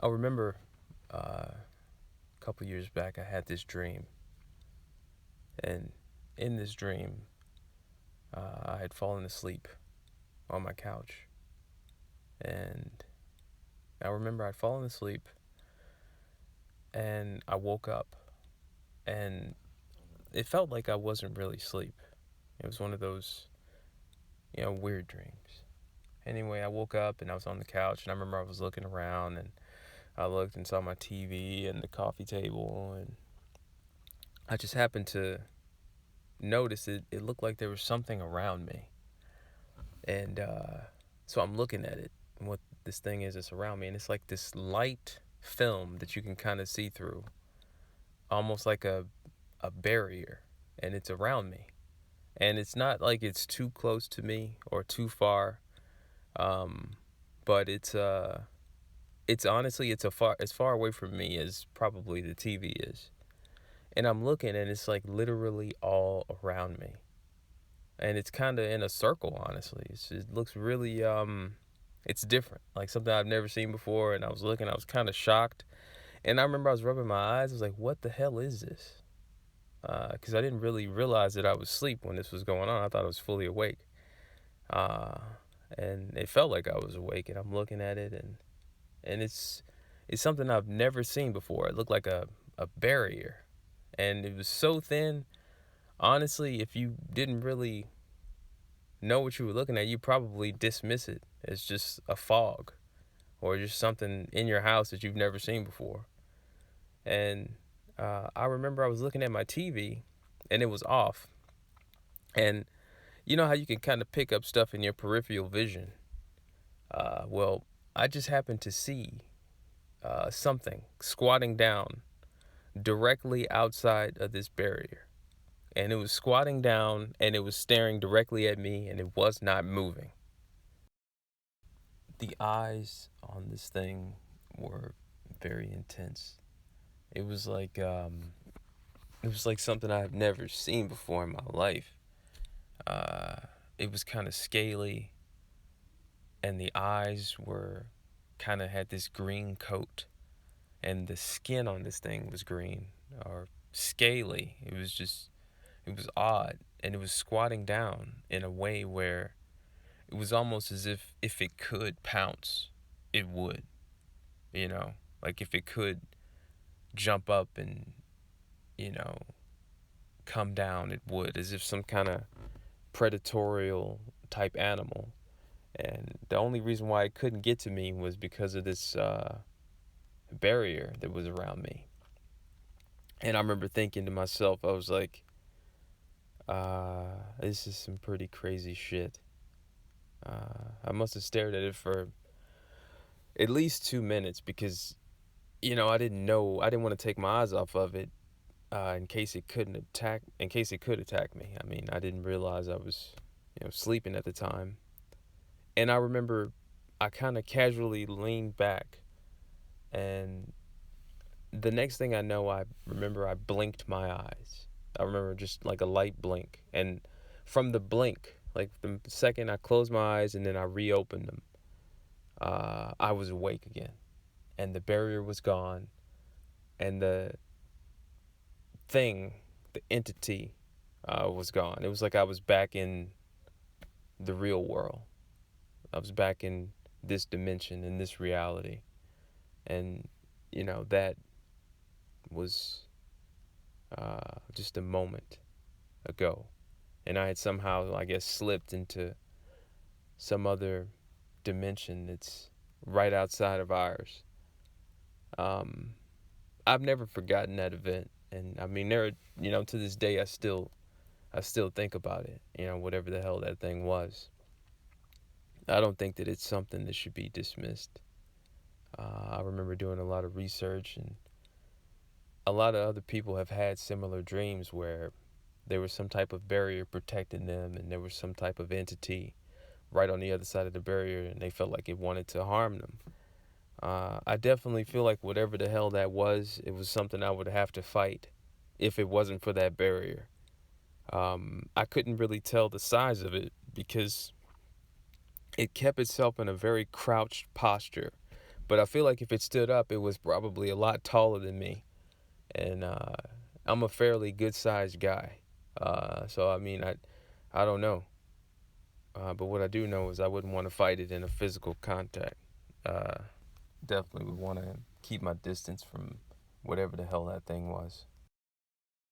I remember a couple years back, I had this dream, and in this dream, I had fallen asleep on my couch, and I remember I'd fallen asleep, and I woke up, and it felt like I wasn't really asleep. It was one of those, weird dreams. Anyway, I woke up and I was on the couch, and I remember I was looking around, and I looked and saw my TV and the coffee table, and I just happened to notice it looked like there was something around me. And so I'm looking at it, and what this thing is that's around me, and it's like this light film that you can kind of see through, almost like a barrier, and it's around me. And it's not like it's too close to me or too far, but it's honestly it's as far away from me as probably the TV is. And I'm looking, and it's like literally all around me, and it's kind of in a circle. Honestly, it looks really it's different, like something I've never seen before. And I was looking, I was kind of shocked, and I remember I was rubbing my eyes. I was like, "What the hell is this?" Because I didn't really realize that I was asleep when this was going on. I thought I was fully awake, uh, and it felt like I was awake. And I'm looking at it, and it's something I've never seen before. It looked like a barrier, and it was so thin. Honestly, if you didn't really know what you were looking at, you probably dismiss it as just a fog or just something in your house that you've never seen before. And I remember I was looking at my TV, and it was off. And you know how you can kind of pick up stuff in your peripheral vision? Well, I just happened to see something squatting down directly outside of this barrier. And it was squatting down, and it was staring directly at me, and it was not moving. The eyes on this thing were very intense. It was like something I've never seen before in my life. Uh, it was kind of scaly, and the eyes were kind of had this green coat, and the skin on this thing was green or scaly. It was odd, and it was squatting down in a way where it was almost as if it could pounce, it would, you know, like if it could jump up and, you know, come down, it would, as if some kind of predatorial type animal. And the only reason why it couldn't get to me was because of this barrier that was around me. And I remember thinking to myself, I was like, this is some pretty crazy shit. I must have stared at it for at least 2 minutes because, I didn't know, I didn't want to take my eyes off of it in case it could attack me. I mean, I didn't realize I was, sleeping at the time. And I remember I kind of casually leaned back, and the next thing I know, I remember I blinked my eyes. I remember just like a light blink. And from the blink, like the second I closed my eyes and then I reopened them, I was awake again. And the barrier was gone. And thing, the entity, was gone. It was like I was back in the real world. I was back in this dimension, in this reality. And, that was just a moment ago. And I had somehow, I guess, slipped into some other dimension that's right outside of ours. I've never forgotten that event. And I mean, to this day, I still think about it, whatever the hell that thing was. I don't think that it's something that should be dismissed. I remember doing a lot of research, and a lot of other people have had similar dreams where there was some type of barrier protecting them, and there was some type of entity right on the other side of the barrier, and they felt like it wanted to harm them. I definitely feel like whatever the hell that was, it was something I would have to fight if it wasn't for that barrier. I couldn't really tell the size of it because it kept itself in a very crouched posture, But I feel like if it stood up, it was probably a lot taller than me. And I'm a fairly good-sized guy. So, I mean, I don't know. But what I do know is I wouldn't want to fight it in a physical contact. Uh, Definitely would want to keep my distance from whatever the hell that thing was.